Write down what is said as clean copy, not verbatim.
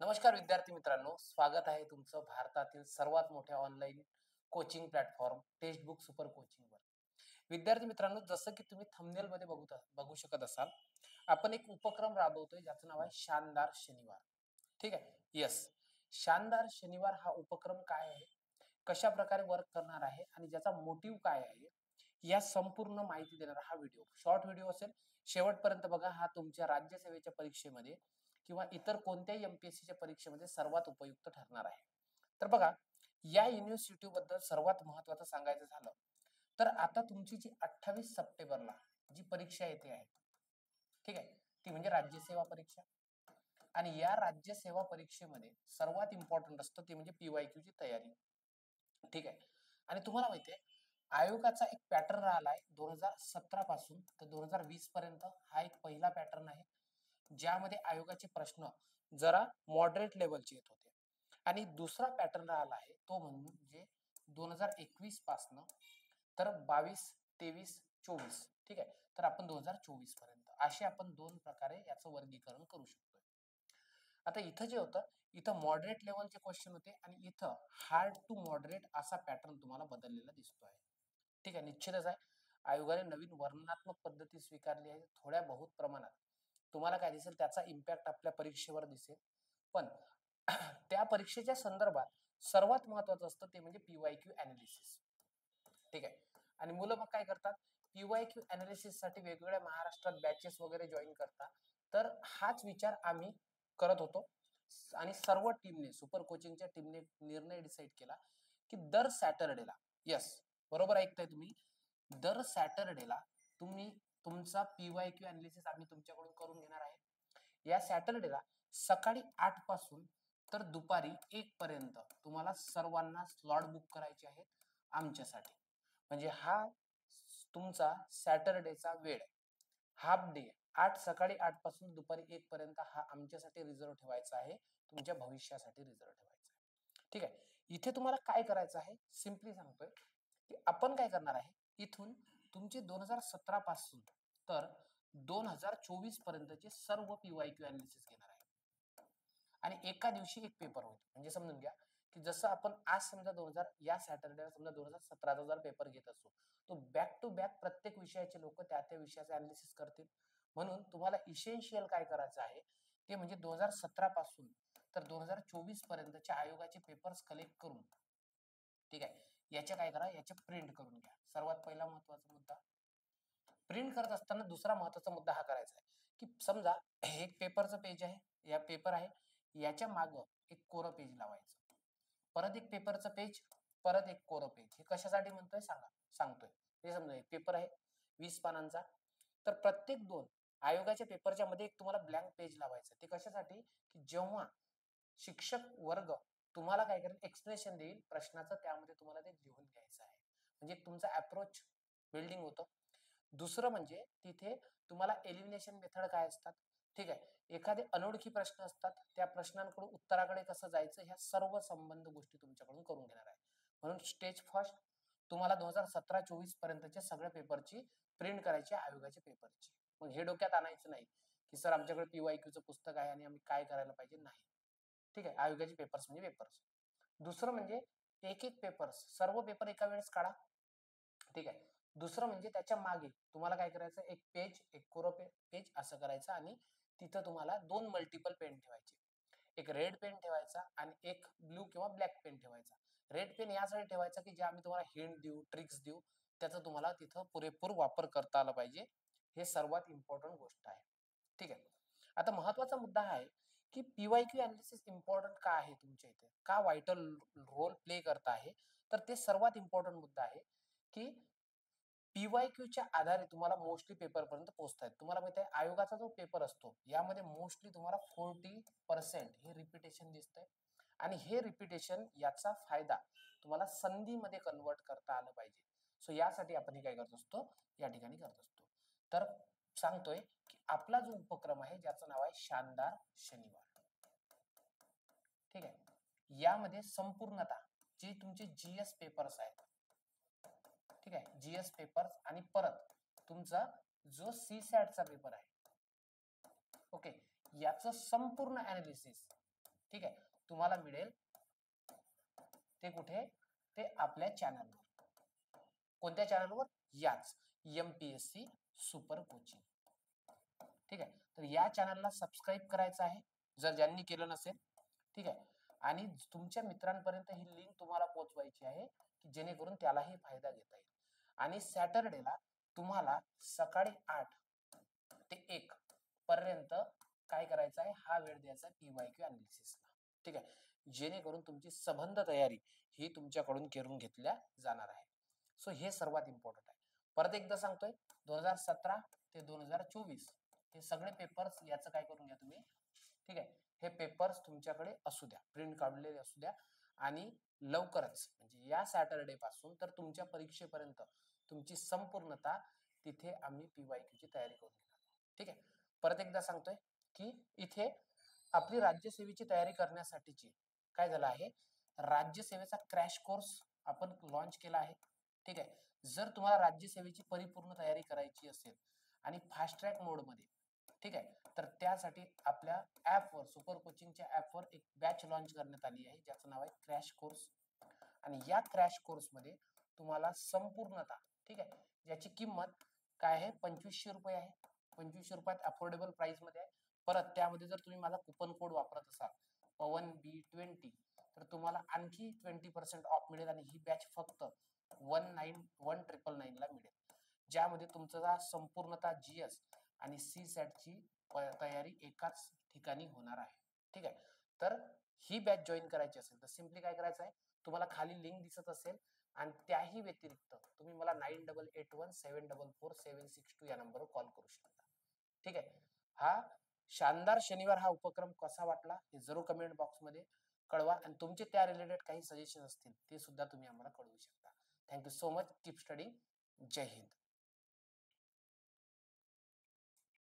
नमस्कार विद्यार्थी मित्रांनो, स्वागत आहे तुमचं भारतातील सर्वात मोठ्या online coaching platform textbook super कोचिंगवर. विद्यार्थी मित्रांनो, जसं की तुम्ही थंबनेलमध्ये बघू शकत असाल, आपण एक उपक्रम राबवतोय ज्याचं नाव आहे शानदार शनिवार. ठीक आहे. येस, शानदार शनिवार हा उपक्रम काय आहे, कशा प्रकारे वर्क करणार आहे आणि ज्याचा मोटिव्ह काय आहे, या संपूर्ण माहिती देणारा हा व्हिडिओ. शॉर्ट व्हिडिओ असेल, शेवटपर्यंत बघा. हा तुमच्या राज्यसेवेच्या परीक्षेमध्ये किंवा इतर कोणत्याही एमपीएससीच्या परीक्षेमध्ये सर्वात उपयुक्त ठरणार आहे. तर बघा, या युनिव्हर्सिटी बद्दल सर्वात महत्त्वाचं सांगायचं झालं तर आता तुमची जी 28 सप्टेंबरला जी परीक्षा येते आहे, ठीक आहे, ती म्हणजे राज्यसेवा परीक्षा. आणि या राज्यसेवा परीक्षेमध्ये सर्वात इम्पॉर्टंट असतं ते म्हणजे पीवायक्यू ची तयारी. ठीक आहे. आणि तुम्हाला माहिती आहे, आयोगाचा एक पॅटर्न राहिलाय 2017 पासून तर 2020 पर्यंत. हा एक पहिला पॅटर्न आहे ज्यामध्ये आयोगाचे प्रश्न जरा मॉडरेट लेवलचे येत होते. आणि दुसरा पॅटर्न राहिला आहे तो म्हणजे 2021 पासन तर 22, 23, 24. ठीक आहे. तर आपण 2024 पर्यंत असे आपण दोन प्रकारे याचं वर्गीकरण करू शकतो. आता इथं जे होतं, इथं मॉडरेट लेवलचे क्वेश्चन होते आणि इथं हार्ड टू मॉडरेट असा पॅटर्न तुम्हाला बदललेला दिसतो आहे. ठीक आहे. निश्चितच आहे, आयोगाने नवीन वर्णनात्मक पद्धती स्वीकारली आहे थोड्या बहुत प्रमाणात. तुम्हाला काय दिसेल, त्याचा इम्पॅक्ट आपल्या परीक्षेवर दिसेल. पण त्या परीक्षेच्या संदर्भात सर्वात महत्वाचं असतं ते म्हणजे पीवायक्यू अनालिसिस. ठीक आहे. आणि मुलं मग काय करतात, पीवायक्यू अनालिसिस साठी वेगवेगळ्या महाराष्ट्रात बॅचेस वगैरे जॉईन करतात. तर हाच विचार आम्ही करत होतो आणि सर्व टीमने, सुपर कोचिंगच्या टीमने निर्णय डिसाईड केला की दर सॅटरडेला, यस बरोबर ऐकताय तुम्ही, दर सॅटरडेला तुम्ही तुमचा पीवायक्यू अनालिसिस आम्ही तुमच्याकडून करून घेणार आहे. या सॅटरडेला सकाळी 8 पासून तर दुपारी 1 पर्यंत तुम्हाला सर्वांना स्लॉट बुक करायचे आहेत आमच्यासाठी. म्हणजे हा तुमचा सॅटरडेचा वेळ, हाफ डे, सकाळी 8 पासून दुपारी 1 पर्यंत हा आमच्यासाठी रिझर्व्ह ठेवायचा आहे, तुमच्या भविष्यासाठी रिझर्व्ह ठेवायचा आहे. ठीक आहे. इथे तुम्हाला काय करायचं आहे, सिम्पली सांगतोय की आपण काय करणार आहे, इथून तुमचे 2017 पासून तर 2024 पर्यंतचे सर्व पीवायक्यू अनालिसिस घेणार आहे आणि एका दिवशी एक पेपर होईल. म्हणजे समजून घ्या की जसं आपण आज समजा 2000 या सॅटरडेला समजा 2017चा जर पेपर घेत असू, तो बॅक टू बॅक प्रत्येक विषयाचे लोक त्या त्या विषयाचे अनालिसिस करतील. म्हणून तुम्हाला इसेन्शियल काय करायचं आहे ते म्हणजे 2017 पासून तर 2024 पर्यंतच्या आयोगाचे पेपर्स कलेक्ट करून, ठीक आहे, याचे काय करा, याचे प्रिंट करून घ्या. सर्वात पहिला महत्वाचा मुद्दा. प्रिंट करत असताना दुसरा महत्वाचा मुद्दा हा करायचा आहे की समजा एक पेपरचं पेज आहे, या पेपर आहे, याच्या मागं एक कोरं पेज लावायचं, परत एक पेपरचं पेज, परत एक कोरं पेज. हे कशासाठी म्हणतोय सांगतोय. हे समजा एक पेपर आहे 20 पानांचा, तर प्रत्येक दोन आयोगाच्या पेपरच्या मध्ये एक तुम्हाला ब्लँक पेज लावायचं. ते कशासाठी की जेव्हा शिक्षक वर्ग तुम्हाला काय करेल, एक्सप्लेनेशन देईल प्रश्नाचं, त्यामध्ये तुम्हाला ते लिहून घ्यायचं आहे. म्हणजे तुमचा अप्रोच बिल्डिंग होतं. दुसरं म्हणजे तिथे तुम्हाला एलिमिनेशन मेथड काय असतात, ठीक आहे, एखादे अनोळखी प्रश्न असतात, त्या प्रश्नांकडून उत्तराकडे कसं जायचं, ह्या सर्व संबंध गोष्टी तुमच्याकडून करून घेणार आहे. म्हणून स्टेज फर्स्ट तुम्हाला 2017-24 पर्यंतच्या सगळ्या पेपरची प्रिंट करायची, आयोगाच्या पेपरची. मग हे डोक्यात आणायचं नाही की सर आमच्याकडे पीवायक्यूचं पुस्तक आहे आणि आम्ही काय करायला पाहिजे, नाही. ठीक आहे. आयोगाचे पेपर्स म्हणजे पेपर्स. दुसरं म्हणजे एक एक पेपर्स, सर्व पेपर एका वेळेस काढा. ठीक आहे. दुसरं म्हणजे त्याच्या मागे तुम्हाला काय करायचं, एक पेज, एक कोरं पेज असं करायचं आणि तिथं तुम्हाला दोन मल्टिपल पेन ठेवायचे. एक रेड पेन ठेवायचा आणि एक ब्लू किंवा ब्लॅक पेन ठेवायचा. रेड पेन यासाठी ठेवायचा की जे आम्ही तुम्हाला हिंट देऊ, ट्रिक्स देऊ, त्याचा तुम्हाला तिथं पुरेपूर वापर करता आला पाहिजे. हे सर्वात इम्पॉर्टंट गोष्ट आहे. ठीक आहे. आता महत्वाचा मुद्दा हा आहे की पीवायक्यू अनालिसिस इम्पॉर्टंट का आहे तुमच्या इथे, का वायटल रोल प्ले करत आहे, तर ते सर्वात इम्पॉर्टंट मुद्दा आहे की पीवायक्यूच्या आधारे तुम्हाला मोस्टली पेपर पर्यंत पोहोचतायत. तुम्हाला माहिती आहे, आयोगाचा जो पेपर असतो यामध्ये मोस्टली तुम्हाला 40% हे रिपिटेशन दिसतंय आणि हे रिपिटेशन याचा फायदा तुम्हाला संधीमध्ये कन्वर्ट करता आलं पाहिजे. सो यासाठी आपण हे काय करत असतो, या ठिकाणी करत असतो. तर सांगतोय की आपला जो उपक्रम आहे ज्याचं नाव आहे शानदार शनिवार. ठीक आहे. यामध्ये संपूर्णतः जे तुमचे जीएस पेपर्स आहेत, ठीक आहे, जीएस पेपर्स आणि परत तुमचा जो सीसॅटचा पेपर आहे, ओके, याचं संपूर्ण अनालिसिस ठीक आहे. तुम्हाला मिळेल ते कुठे, ते आपल्या चॅनलवर. कोणत्या चॅनलवर? याच MPSC सुपर कोचिंग. ठीक आहे. तर या चॅनलला सबस्क्राईब करायचं आहे जर ज्यांनी केलं नसेल. ठीक आहे. आणि तुमच्या मित्रांपर्यंत ही लिंक तुम्हाला पोहोचवायची आहे की जेणेकरून त्यालाही फायदा घेता येईल. आणि सॅटरडेला तुम्हाला सकाळी 8 ते 1 पर्यंत काय करायचं आहे, हा वेळ द्यायचा PYQ अनालिसिसला. ठीक आहे. जेणेकरून तुमची सबंध तयारी ही तुमच्याकडून करून घेतल्या जाणार आहे. सो हे सर्वात इम्पॉर्टंट आहे. परत एकदा सांगतोय, 2017 ते 2024 हे सगळे पेपर्स याचं काय करून घ्या तुम्ही. ठीक आहे. हे पेपर्स तुमच्याकडे असू द्या, प्रिंट काढलेले असू द्या. आणि लवकरच म्हणजे या सॅटरडे पासून तर तुमच्या परीक्षेपर्यंत तुमची संपूर्णता तिथे आम्ही PYQ ची तयारी करून घेणार. ठीक आहे. परत एकदा सांगतोय की इथे आपली राज्यसेवेची तयारी करण्यासाठीची काय झालं आहे, राज्यसेवेचा क्रॅश कोर्स आपण लॉन्च केला आहे. ठीक आहे. जर तुम्हाला राज्यसेवेची परिपूर्ण तयारी करायची असेल आणि फास्ट ट्रॅक मोड मध्ये, ठीक आहे, तर त्यासाठी आपल्या ऍपवर, सुपर कोचिंगच्या ऍपवर एक बॅच लॉन्च करण्यात आली आहे ज्याचं नाव आहे क्रॅश कोर्स. आणि या क्रॅश कोर्स मध्ये तुम्हाला संपूर्णता, ठीक आहे, ज्याची किंमत काय आहे, 2500 रुपये आहे. 2500 रुपयात अफोर्डेबल प्राइस मध्ये आहे. परत त्यामध्ये जर तुम्ही माझा कुपन कोड वापरत असाल PAWANB20 तर तुम्हाला आणखी 20% ऑफ मिळेल आणि ही बॅच फक्त 19,999 ला मिळेल, ज्यामध्ये तुमचा संपूर्णतः GS आणि CSAT ची तयारी एकाच ठिकाणी होणार आहे. ठीक आहे. तर ही बॅच जॉईन करायची असेल तर सिम्पली काय करायचं आहे, तुम्हाला खाली लिंक दिसत असेल आणि त्याही व्यतिरिक्त तुम्ही मला 9881744762 या नंबरवर कॉल करू शकता. ठीक आहे. हा शानदार शनिवार हा उपक्रम कसा वाटला हे जरूर कमेंट बॉक्स मध्ये कळवा आणि तुमचे त्या रिलेटेड काही सजेशन असतील ते सुद्धा तुम्ही आम्हाला कळवू शकता. Thank you so much. Keep study. जय हिंद.